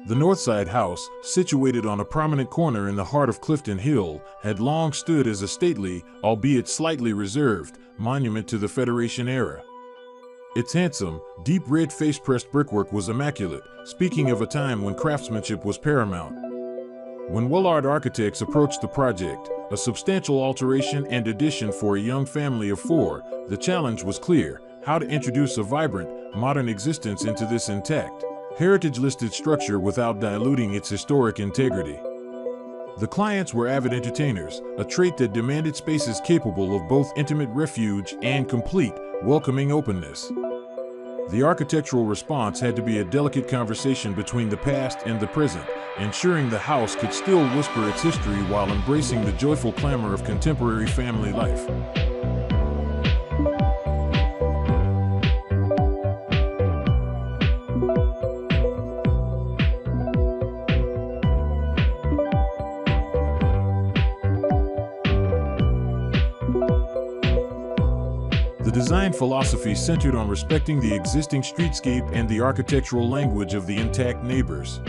The Northside House, situated on a prominent corner in the heart of Clifton Hill, had long stood as a stately, albeit slightly reserved, monument to the Federation era. Its handsome, deep red face-pressed brickwork was immaculate, speaking of a time when craftsmanship was paramount. When Wellard Architects approached the project, a substantial alteration and addition for a young family of four, the challenge was clear: how to introduce a vibrant, modern existence into this intact, heritage-listed structure without diluting its historic integrity. The clients were avid entertainers, a trait that demanded spaces capable of both intimate refuge and complete, welcoming openness. The architectural response had to be a delicate conversation between the past and the present, ensuring the house could still whisper its history while embracing the joyful clamor of contemporary family life. The design philosophy centered on respecting the existing streetscape and the architectural language of the intact neighbors.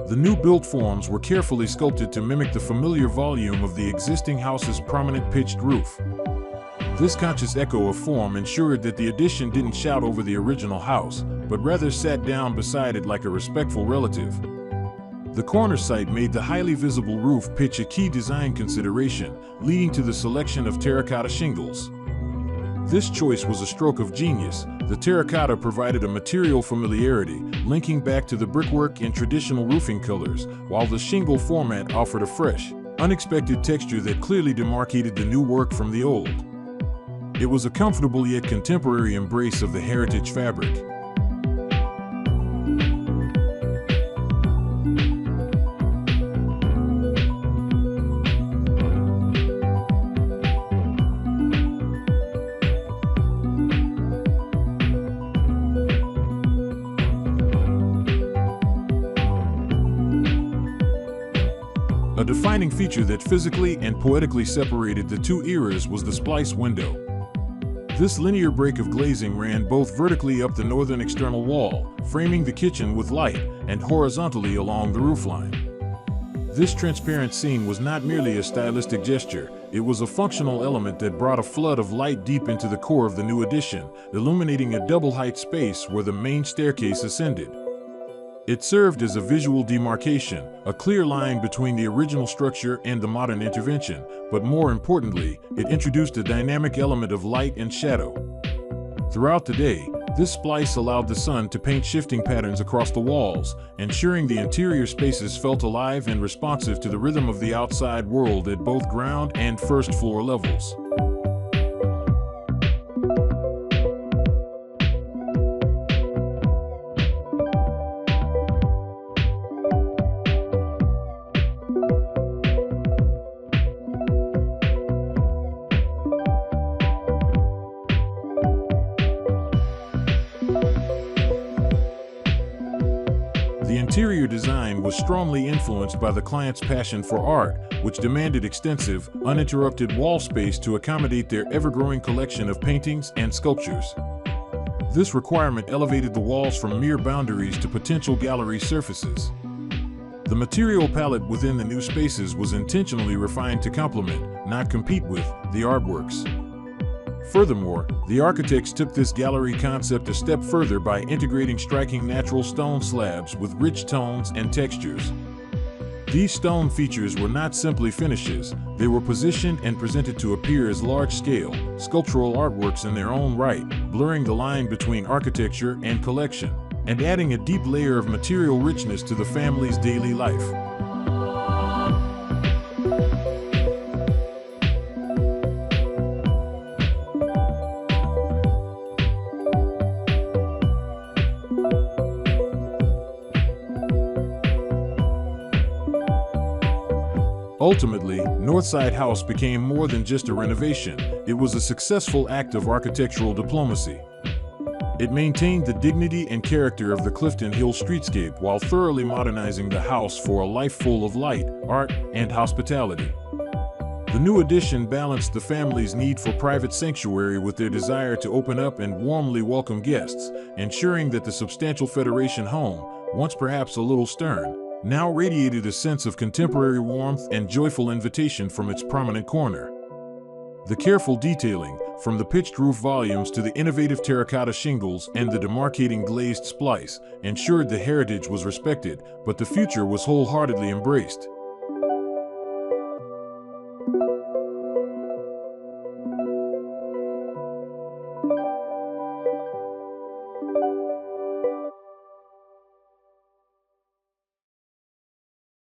The new built forms were carefully sculpted to mimic the familiar volume of the existing house's prominent pitched roof. This conscious echo of form ensured that the addition didn't shout over the original house, but rather sat down beside it like a respectful relative. The corner site made the highly visible roof pitch a key design consideration, leading to the selection of terracotta shingles. This choice was a stroke of genius. The terracotta provided a material familiarity, linking back to the brickwork and traditional roofing colors, while the shingle format offered a fresh, unexpected texture that clearly demarcated the new work from the old. It was a comfortable yet contemporary embrace of the heritage fabric. A defining feature that physically and poetically separated the two eras was the splice window. This linear break of glazing ran both vertically up the northern external wall, framing the kitchen with light, and horizontally along the roofline. This transparent seam was not merely a stylistic gesture, it was a functional element that brought a flood of light deep into the core of the new addition, illuminating a double-height space where the main staircase ascended. It served as a visual demarcation, a clear line between the original structure and the modern intervention, but more importantly, it introduced a dynamic element of light and shadow. Throughout the day, this splice allowed the sun to paint shifting patterns across the walls, ensuring the interior spaces felt alive and responsive to the rhythm of the outside world at both ground and first floor levels. The interior design was strongly influenced by the client's passion for art, which demanded extensive, uninterrupted wall space to accommodate their ever-growing collection of paintings and sculptures. This requirement elevated the walls from mere boundaries to potential gallery surfaces. The material palette within the new spaces was intentionally refined to complement, not compete with, the artworks. Furthermore, the architects took this gallery concept a step further by integrating striking natural stone slabs with rich tones and textures. These stone features were not simply finishes, they were positioned and presented to appear as large-scale, sculptural artworks in their own right, blurring the line between architecture and collection, and adding a deep layer of material richness to the family's daily life. Ultimately, Northside House became more than just a renovation, it was a successful act of architectural diplomacy. It maintained the dignity and character of the Clifton Hill streetscape while thoroughly modernizing the house for a life full of light, art, and hospitality. The new addition balanced the family's need for private sanctuary with their desire to open up and warmly welcome guests, ensuring that the substantial Federation home, once perhaps a little stern, now radiated a sense of contemporary warmth and joyful invitation from its prominent corner. The careful detailing, from the pitched roof volumes to the innovative terracotta shingles and the demarcating glazed splice, ensured the heritage was respected, but the future was wholeheartedly embraced.